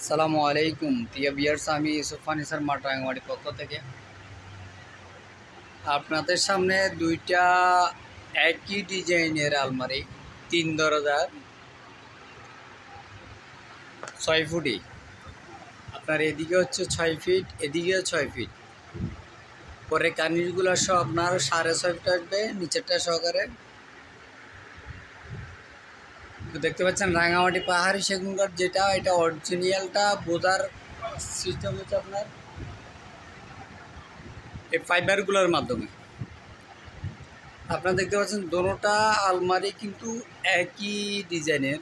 আসসালামু আলাইকুম প্রিয় ভিউয়ার্স, আমি ইউসুফ ফার্নিচার মার্ট রাঙ্গামাটির পক্ষ থেকে আপনাদের সামনে দুইটা একই ডিজাইনের আলমারি, 3 দরজার 6 ফুটি। আপনার এদিকে হচ্ছে 6 ফিট, এদিকে 6 ফিট। পরে কানিজগুলো সহ আপনার 6.5 ফিট আসবে, নিচেরটা সহকারে। দেখতে পাচ্ছেন রাঙ্গামাটি পাহাড়ি সেগুন কাঠ, যেটা এটা অরিজিনালটা বোঝার সিস্টেম হচ্ছে আপনার এই ফাইবারগুলোর মাধ্যমে। আপনারা দেখতে পাচ্ছেন দোনোটা আলমারি কিন্তু একই ডিজাইনের,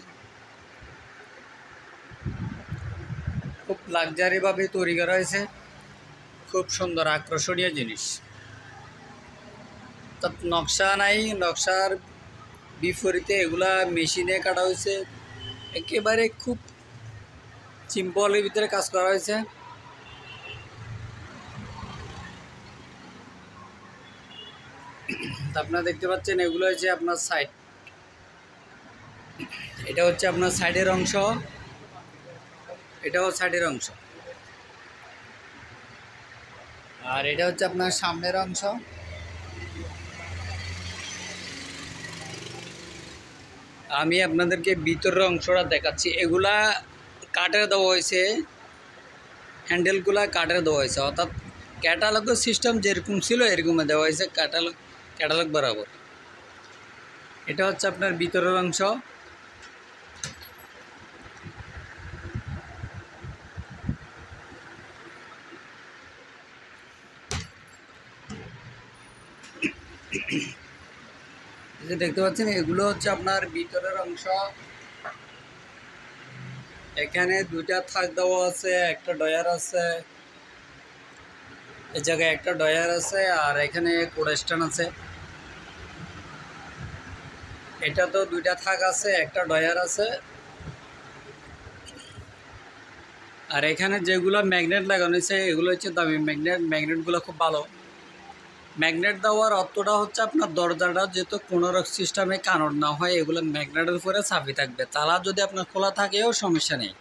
খুব লাক্সারিভাবে তৈরি করা হয়েছে, খুব সুন্দর আকর্ষণীয় জিনিস। তার নকশা নাই, নকশার বিপরীতে এগুলা মেশিনে কাটা হয়েছে, একেবারে খুব সিম্পলের ভিতরে কাজ করা হয়েছে। আপনারা দেখতে পাচ্ছেন এগুলো হচ্ছে আপনার সাইড, এটা হচ্ছে আপনার সাইডের অংশ, এটাও সাইডের অংশ, আর এটা হচ্ছে আপনার সামনের অংশ। আমি আপনাদেরকে ভিতরের অংশটা দেখাচ্ছি। এগুলা কাঠের দেওয়া হয়েছে, হ্যান্ডেলগুলা কাঠের দেওয়া হয়েছে, অর্থাৎ ক্যাটালগের সিস্টেম যেরকম ছিল এরকমে দেওয়া হয়েছে, ক্যাটালগ বরাবর। এটা হচ্ছে আপনার ভিতরের অংশ। যে দেখতে পাচ্ছেন এগুলো হচ্ছে আপনার ভিতরের অংশ। এখানে দুইটা থাক দেওয়া আছে, একটা ডয়ার আছে, এই জায়গায় একটা ডয়ার আছে, আর এখানে কোড স্ট্যান্ড আছে। এটা তো দুইটা থাক আছে, একটা ডয়ার আছে, আর এখানে যেগুলো ম্যাগনেট লাগানো হয়েছে এগুলো হচ্ছে দামি ম্যাগনেট। ম্যাগনেটগুলো খুব ভালো। ম্যাগনেট দেওয়ার অর্থটা হচ্ছে আপনার দরজাটা যেহেতু কোনো সিস্টেমে কানড় না হয়, এগুলো ম্যাগনেটের উপরে চাপি থাকবে, তালা যদি আপনার খোলা থাকেও সমস্যা নেই।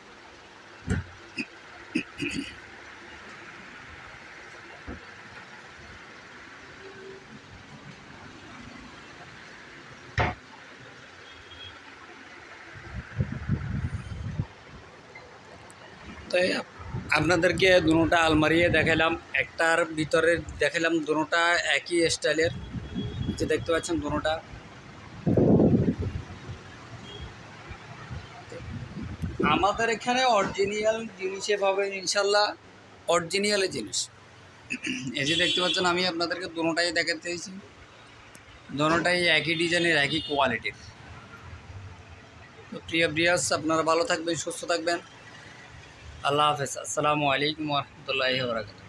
তো আপনাদেরকে দুটোটা আলমারি দেখালাম, একটার ভিতরে দেখালাম, দুটোটা একই স্টাইলের। যে দেখতে পাচ্ছেন দুটোটা আমাদের এখানে অরিজিনাল জিনিসে পাবেন ইনশাল্লাহ, অরিজিনালের জিনিস। এই যে দেখতে পাচ্ছেন আমি আপনাদেরকে দুটোটাই দেখাতে চাইছি, দুটোটাই একই ডিজাইনের, একই কোয়ালিটির। তো প্রিয় ভিউয়ার্স, আপনারা ভালো থাকবেন, সুস্থ থাকবেন। আল্লাহ হাফেজ। আসসালামু আলাইকুম ওয়া রাহমাতুল্লাহি ওয়া বারাকাতুহু।